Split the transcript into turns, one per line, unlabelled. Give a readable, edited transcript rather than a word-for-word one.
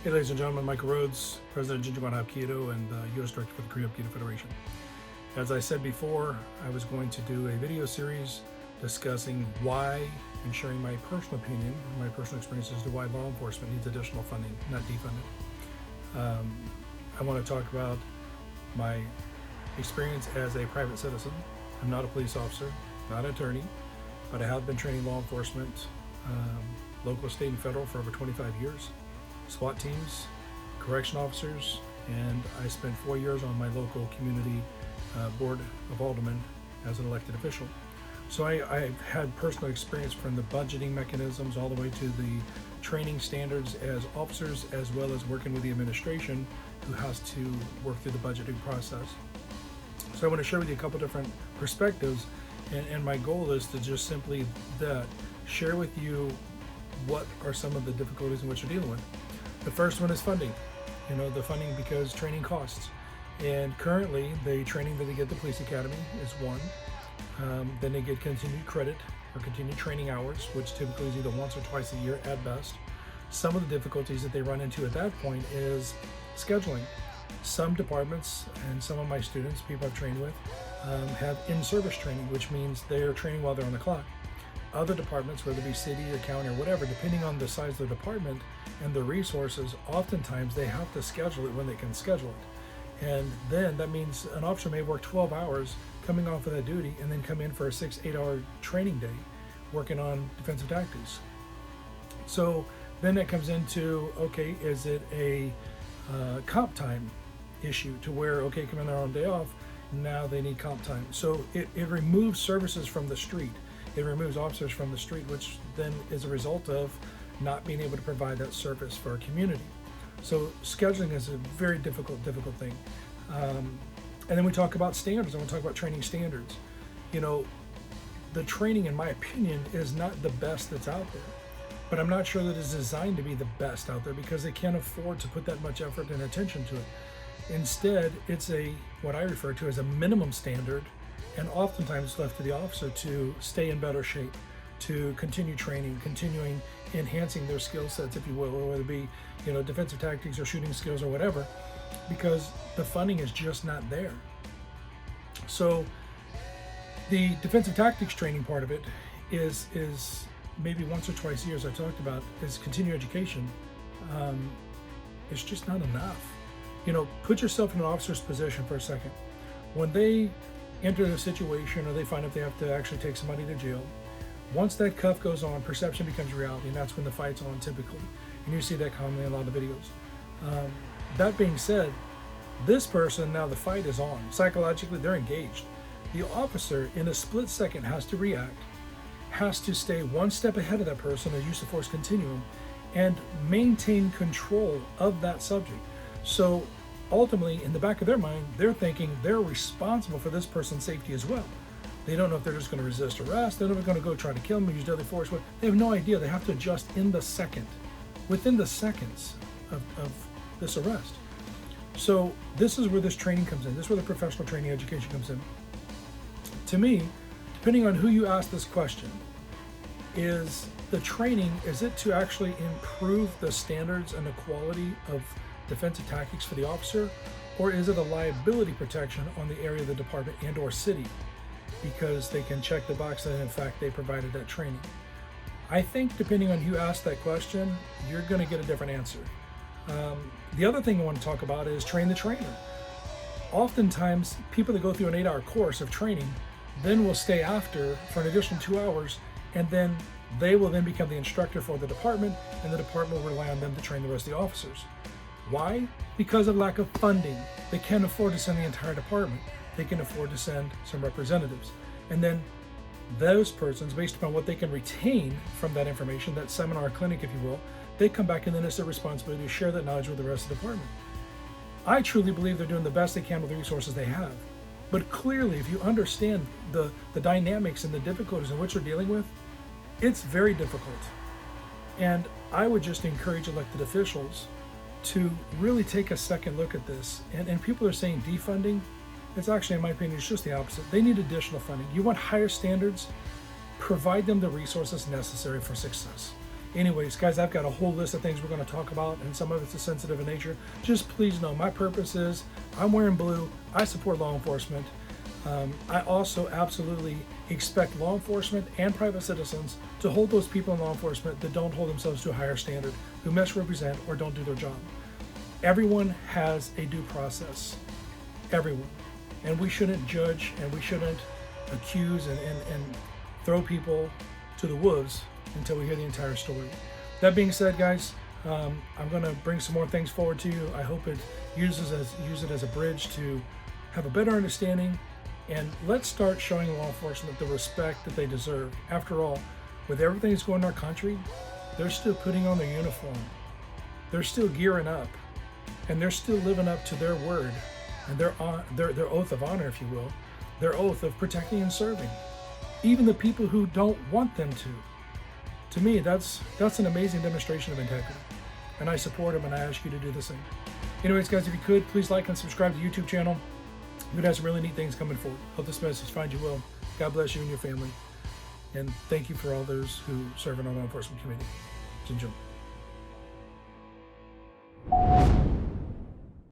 Hey ladies and gentlemen, Michael Rhoades, President of Jin Jung Kwan Hapkido and U.S. Director for the Korean Hapkido Federation. As I said before, I was going to do a video series discussing why and sharing my personal opinion, my personal experiences as to why law enforcement needs additional funding, not defunding. I want to talk about my experience as a private citizen. I'm not a police officer, not an attorney, but I have been training law enforcement, local, state, and federal for over 25 years. SWAT teams, correction officers, and I spent 4 years on my local community board of aldermen as an elected official. So I've had personal experience from the budgeting mechanisms all the way to the training standards as officers, as well as working with the administration who has to work through the budgeting process. So I want to share with you a couple different perspectives, and my goal is to just simply share with you what are some of the difficulties in which you're dealing with. The first one is funding. The funding because training costs. And currently, the training that they get at the police academy is one. Then they get continued credit or continued training hours, which typically is either once or twice a year at best. Some of the difficulties that they run into at that point is scheduling. Some departments and some of my students, people I've trained with, have in-service training, which means they're training while they're on the clock. Other departments, whether it be city or county or whatever, depending on the size of the department and the resources, oftentimes they have to schedule it when they can schedule it. And then that means an officer may work 12 hours coming off of that duty and then come in for a 6-8 hour training day working on defensive tactics. So then that comes into, okay, is it a comp time issue to where, okay, come in there on a day off, now they need comp time. So it removes services from the street. It removes officers from the street, which then is a result of not being able to provide that service for our community. So scheduling is a very difficult thing. And then we talk about standards. I want to talk about training standards. The training, in my opinion, is not the best that's out there. But I'm not sure that it's designed to be the best out there because they can't afford to put that much effort and attention to it. Instead, it's what I refer to as a minimum standard, and oftentimes left to the officer to stay in better shape, to continue training, continuing enhancing their skill sets, if you will, or whether it be, defensive tactics or shooting skills or whatever, because the funding is just not there. So the defensive tactics training part of it is maybe once or twice a year, as I talked about, is continuing education. It's just not enough. Put yourself in an officer's position for a second. When they enter a situation or they find out they have to actually take somebody to jail, once that cuff goes on, perception becomes reality, and that's when the fight's on typically. And you see that commonly in a lot of videos. That being said, this person, now the fight is on. Psychologically, they're engaged. The officer, in a split second, has to react, has to stay one step ahead of that person, a use of force continuum, and maintain control of that subject. So ultimately, in the back of their mind, they're thinking they're responsible for this person's safety as well. They don't know if they're just going to resist arrest. They don't know if they're going to go try to kill them or use deadly force. They have no idea. They have to adjust in the second, within the seconds of this arrest. So this is where this training comes in. This is where the professional training education comes in. To me, depending on who you ask this question, is the training, is it to actually improve the standards and the quality of defensive tactics for the officer, or is it a liability protection on the area of the department and or city because they can check the box that in fact they provided that training? I think depending on who asks that question, you're going to get a different answer. The other thing I want to talk about is train the trainer. Oftentimes, people that go through an 8-hour course of training then will stay after for an additional 2 hours, and then they will then become the instructor for the department, and the department will rely on them to train the rest of the officers. Why? Because of lack of funding. They can't afford to send the entire department. They can afford to send some representatives. And then those persons, based upon what they can retain from that information, that seminar clinic, if you will, they come back and then it's their responsibility to share that knowledge with the rest of the department. I truly believe they're doing the best they can with the resources they have. But clearly, if you understand the dynamics and the difficulties in which they're dealing with, it's very difficult. And I would just encourage elected officials to really take a second look at this. And people are saying defunding. It's actually, in my opinion, it's just the opposite. They need additional funding. You want higher standards? Provide them the resources necessary for success. Anyways, guys, I've got a whole list of things we're going to talk about, and some of it's sensitive in nature. Just please know my purpose is I'm wearing blue. I support law enforcement. I also absolutely expect law enforcement and private citizens to hold those people in law enforcement that don't hold themselves to a higher standard, who misrepresent or don't do their job. Everyone has a due process. Everyone. And we shouldn't judge, and we shouldn't accuse and throw people to the wolves until we hear the entire story. That being said, guys, I'm going to bring some more things forward to you. I hope it use it as a bridge to have a better understanding, and let's start showing law enforcement the respect that they deserve. After all, with everything that's going on in our country, they're still putting on their uniform. They're still gearing up, and they're still living up to their word and their oath of honor, if you will, their oath of protecting and serving, even the people who don't want them to. To me, that's an amazing demonstration of integrity, and I support them, and I ask you to do the same. Anyways, guys, if you could, please like and subscribe to the YouTube channel. It has some really neat things coming forward. Hope this message finds you well. God bless you and your family, and thank you for all those who serve in our law enforcement community. Jin Jung.